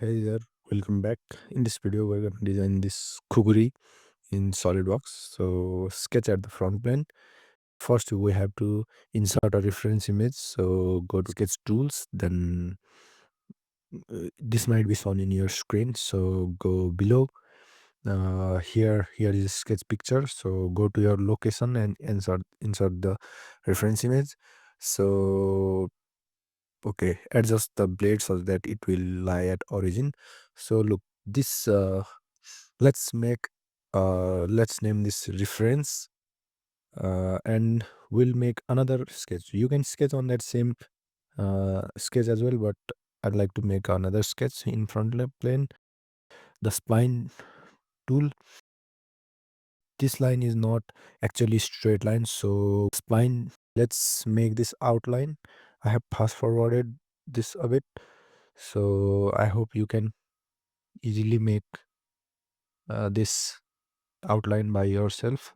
Hey there, welcome back. In this video, we're going to design this Khukuri in SolidWorks. So, sketch at the front plane. First, we have to insert a reference image. So, go to Sketch Tools. Then, this might be shown in your screen. So, go below. Here is sketch picture. So, go to your location and insert the reference image. So, okay, adjust the blade so that it will lie at origin. So look, this let's make let's name this reference, and we'll make another sketch. You can sketch on that same sketch as well, but I'd like to make another sketch in plane. The spline tool, this line is not actually straight line, so spline, let's make this outline. I have fast forwarded this a bit, so I hope you can easily make this outline by yourself.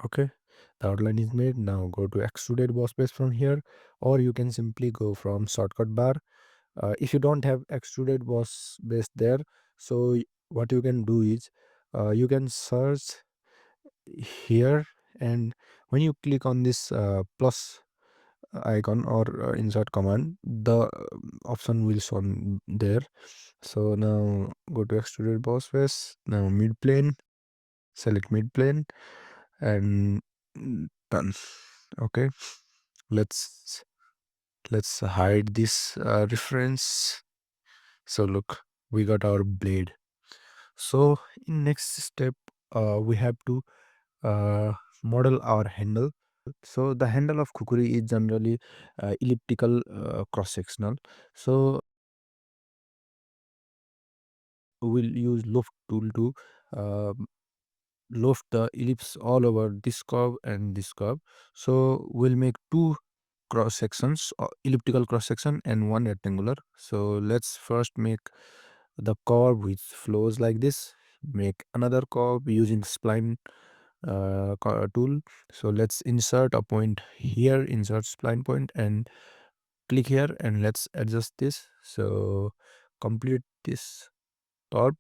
Okay, the outline is made. Now go to extruded boss base from here, or you can simply go from shortcut bar. If you don't have extruded boss base there, so what you can do is you can search here, and when you click on this plus icon or insert command, the option will show there. So now go to extruded boss face, now mid plane, select mid plane, and done. Okay, let's hide this reference. So look, we got our blade. So in next step, we have to uh, model our handle. So the handle of Khukuri is generally elliptical cross sectional. So we'll use loft tool to uh, loft the ellipse all over this curve and this curve. So we'll make two cross sections, elliptical cross section and one rectangular. So let's first make the curve which flows like this. Make another curve using spline tool. So let's insert a point here, insert spline point, and click here, and let's adjust this. So complete this curve.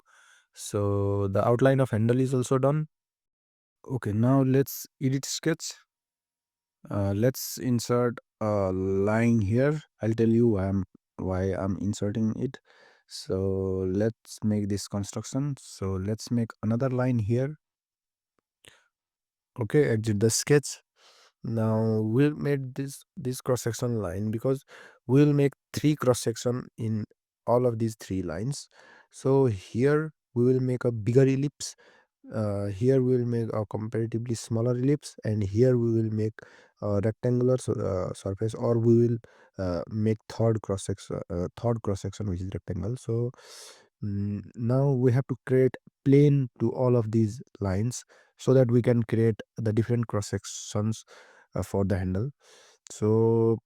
So the outline of handle is also done. Okay, now let's edit sketch. Let's insert a line here. I'll tell you why I'm inserting it. So let's make this construction. So let's make another line here. Okay, exit the sketch. Now we'll make this cross section line because we'll make three cross section in all of these three lines. So here we will make a bigger ellipse, here we will make a comparatively smaller ellipse, and here we will make a rectangular surface, or we will make third cross section which is rectangle. So now we have to create plane to all of these lines so that we can create the different cross sections for the handle. So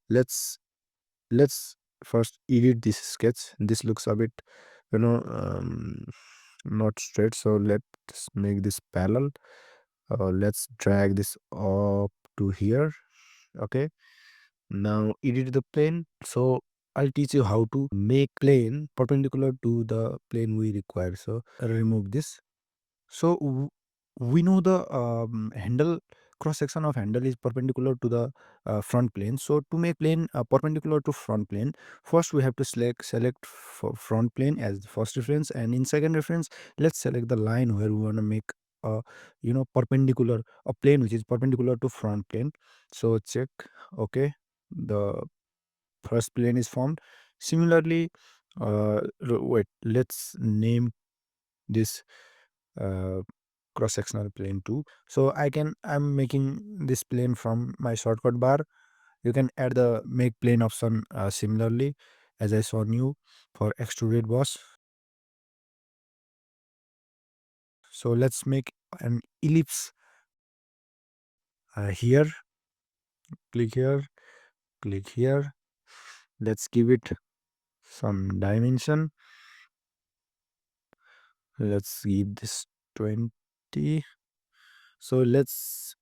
let's let's first edit this sketch. This looks a bit, you know, not straight, so let's make this parallel. Let's drag this up to here. Okay, now edit the plane. So I'll teach you how to make plane perpendicular to the plane we require. So remove this. So we know the handle, cross section of handle is perpendicular to the front plane. So to make plane perpendicular to front plane, first we have to select for front plane as the first reference, and in second reference, let's select the line where we want to make a, perpendicular, a plane which is perpendicular to front plane. So check. Okay, the first plane is formed. Similarly, wait, let's name this uh, cross sectional plane too. So I'm making this plane from my shortcut bar. You can add the make plane option similarly as I shown you for extruded boss. So let's make an ellipse here. Click here, click here. Let's give it some dimension. Let's give this 20. So let's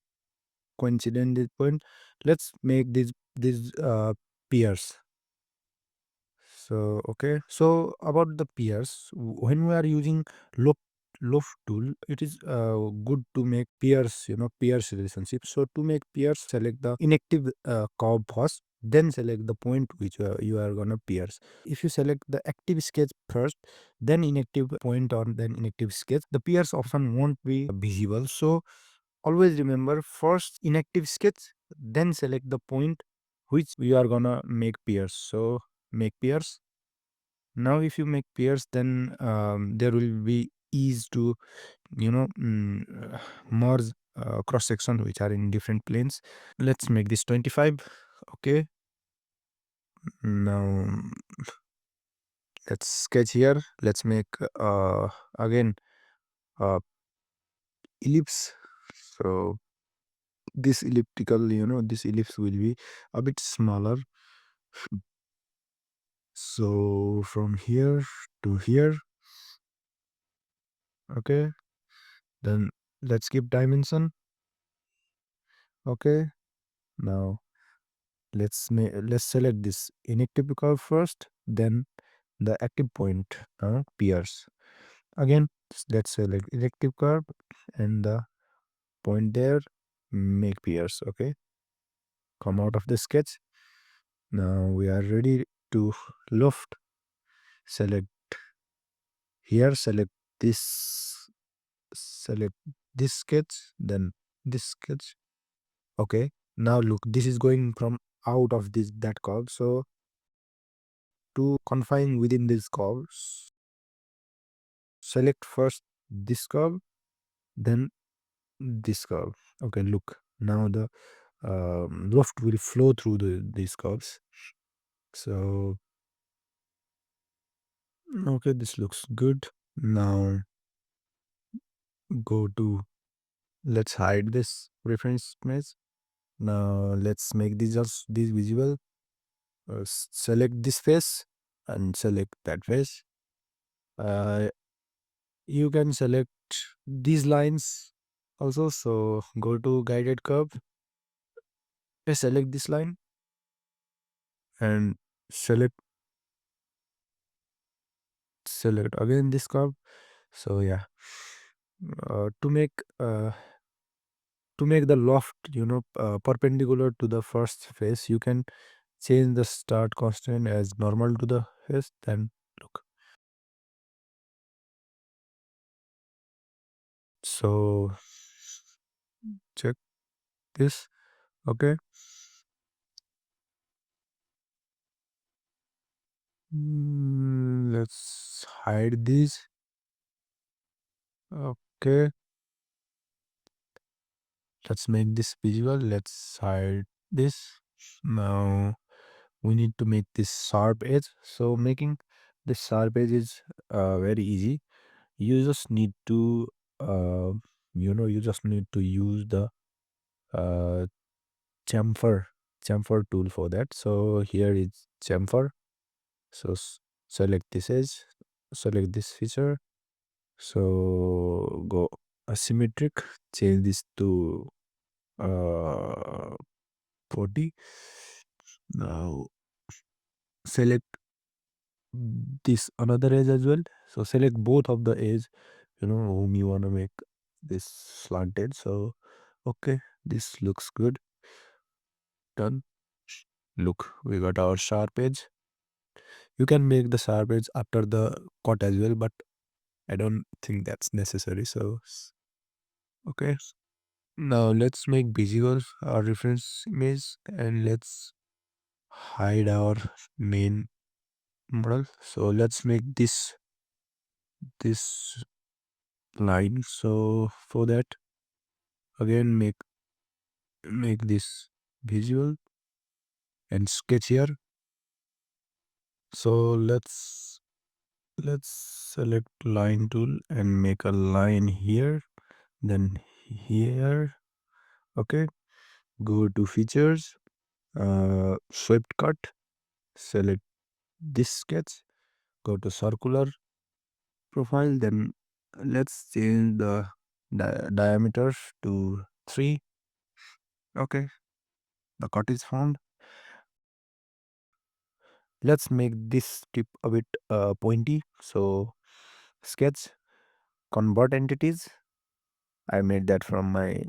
coincident this point. Let's make these peers. So okay. So about the peers, when we are using loft loft tool, it is good to make peers. Peers relationship. So to make peers, select the inactive curve first, then select the point which you are gonna pierce. If you select the active sketch first, then inactive point, or then inactive sketch, the peers option won't be visible. So always remember, first inactive sketch, then select the point which we are gonna make peers. So make peers. Now if you make peers, then there will be ease to merge cross section which are in different planes. Let's make this 25. Okay, now let's sketch here. Let's make again ellipse. So this elliptical, this ellipse will be a bit smaller. So from here to here. Okay, then let's give dimension. Okay, now let's select this inactive curve first, then the active point peers. Again, let's select inactive curve and the point there, make peers. Okay, come out of the sketch. Now we are ready to loft. Select here, this select this sketch, then this sketch. Okay, now look, this is going from out of this that curve. So to confine within this curve, select first this curve, then this curve. Okay, look, now the loft will flow through these curves. So okay, this looks good. Now go to, let's hide this reference image. Now let's make this visible. Select this face and select that face. Uh, you can select these lines also. So go to guided curve, select this line and select select again this curve. So yeah, uh, to make uh, to make the loft perpendicular to the first face, you can change the start constant as normal to the face. Then look, so check this. Okay. Let's hide these. Okay, let's make this visual. Let's hide this. Now we need to make this sharp edge. So making this sharp edge is very easy. You just need to uh, you just need to use the uh, chamfer chamfer tool for that. So here is chamfer. So select this edge, select this feature. So go asymmetric, change this to uh 40. Now select this another edge as well. So select both of the edge, whom you want to make this slanted. So okay, this looks good. Done. Look, we got our sharp edge. You can make the sharp edge after the cut as well, but I don't think that's necessary. So okay. Now let's make visual our reference image and let's hide our main model. So let's make this line. So for that, again make this visual and sketch here. So let's select line tool and make a line here, then here. Okay, go to features, swept cut, select this sketch, go to circular profile, then Let's change the diameter to 3. Okay, the cut is found. Let's make this tip a bit pointy. So sketch, convert entities. I made that from my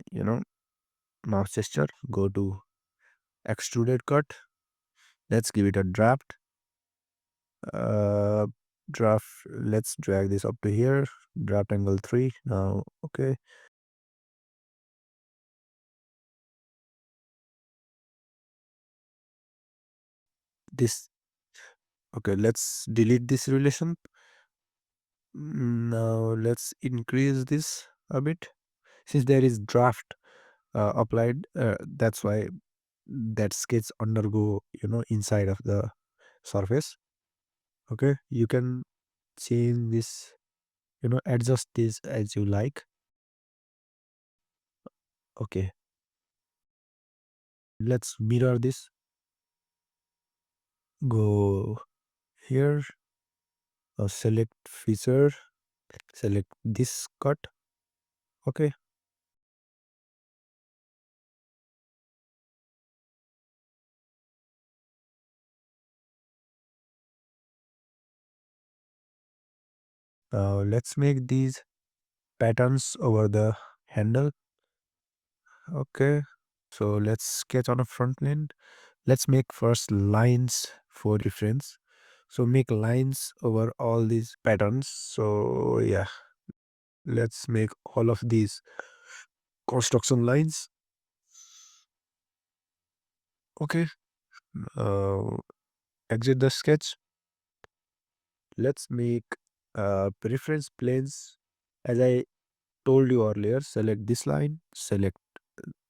mouse gesture. Go to extruded cut. Let's give it a draft. uh Draft. Let's drag this up to here. Draft angle 3 now. Okay, this. Okay, let's delete this relation. Now let's increase this a bit. Since there is draft applied, that's why that sketch undergo inside of the surface. Okay, you can change this, adjust this as you like. Okay, let's mirror this. Go here, select feature, select this cut. Okay, let's make these patterns over the handle. Okay, so let's sketch on a front plane. Let's make first lines for reference. So make lines over all these patterns. So yeah, let's make all of these construction lines. Okay, uh, exit the sketch. Let's make reference planes. As I told you earlier, select this line, select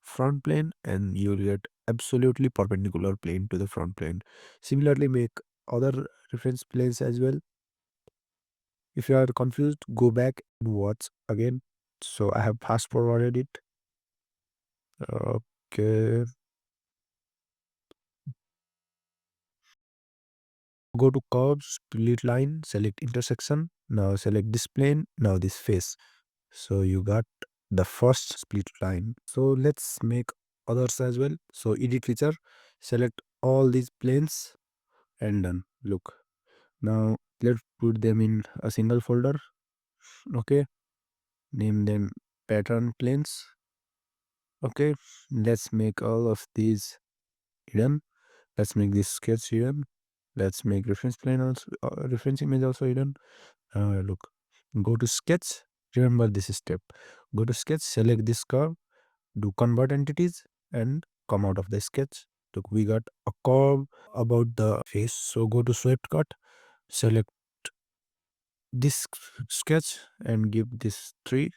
front plane, and you'll get absolutely perpendicular plane to the front plane. Similarly, make other reference planes as well. If you are confused, go back and watch again. So I have fast forwarded it. Okay. Go to curves, split line, select intersection. Now select this plane, now this face. So you got the first split line. So let's make others as well. So edit feature, select all these planes and done. Look. Now let's put them in a single folder. Okay. Name them pattern planes. Okay. Let's make all of these hidden. Let's make this sketch hidden. Let's make reference plane also, reference image also hidden. Look, go to sketch. Remember this step. Go to sketch, select this curve, do convert entities, and come out of the sketch. Look, we got a curve about the face. So go to swept cut, select this sketch, and give this 3.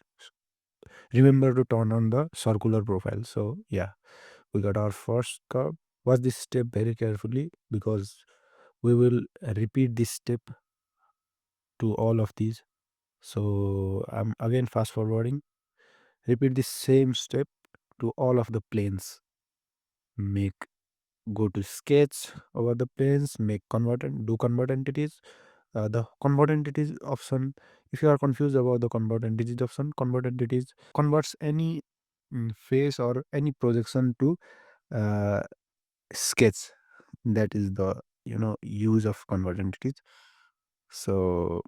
Remember to turn on the circular profile. So yeah, we got our first curve. Watch this step very carefully because we will repeat this step to all of these. So I'm again fast forwarding. Repeat the same step to all of the planes. Make Go to sketch over the planes, make convert and do convert entities. The convert entities option, if you are confused about the convert entities option, convert entities converts any face or any projection to uh, sketch. That is the use of convert entities. So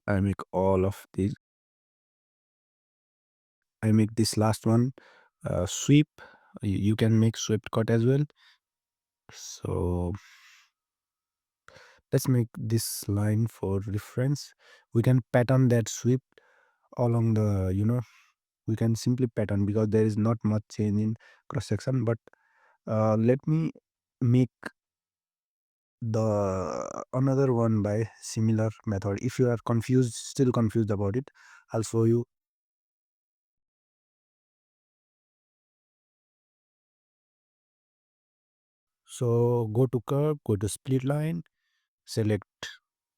I make all of these. I make this last one sweep. You can make swept cut as well. So let's make this line for reference. We can pattern that sweep along the we can simply pattern because there is not much change in cross section. But let me make the another one by similar method. If you are confused, still confused about it, I'll show you. So go to curve, go to split line, select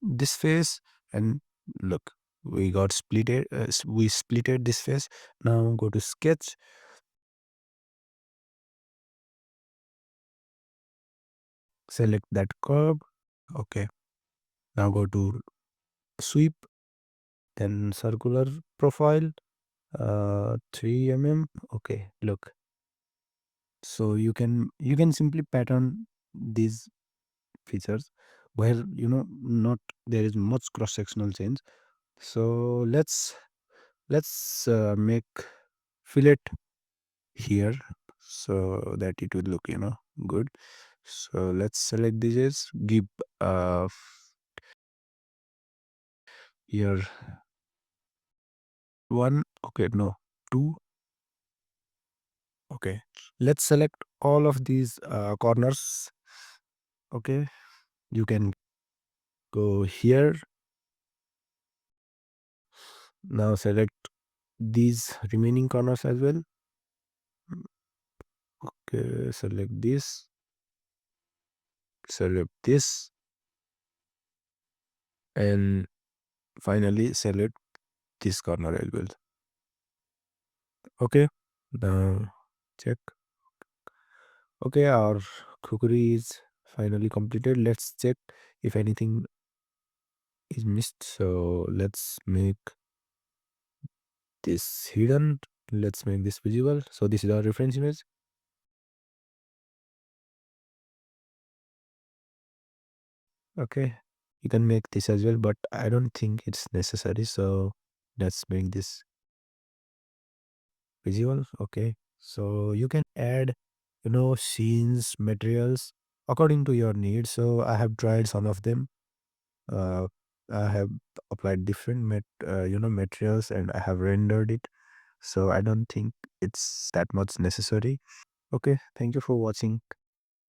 this face, and look, we got splitted. We splitted this face. Now go to sketch. select that curve. Okay, now go to sweep, then circular profile, 3 mm. Okay, look, so you can simply pattern these features where not there is much cross sectional change. So let's make fillet here so that it will look good. So let's select this as give here one. Okay, no, two. Okay, let's select all of these corners. Okay, you can go here. Now select these remaining corners as well. Okay, select this, select this, and finally select this corner as well. Okay, now check. Okay, our cookery is finally completed. Let's check if anything is missed. So let's make this hidden. Let's make this visible. So this is our reference image. Okay, you can make this as well, but I don't think it's necessary. So let's make this visual. Okay, so you can add scenes, materials according to your needs. So I have tried some of them. uh, I have applied different materials, and I have rendered it. So I don't think it's that much necessary. Okay, thank you for watching.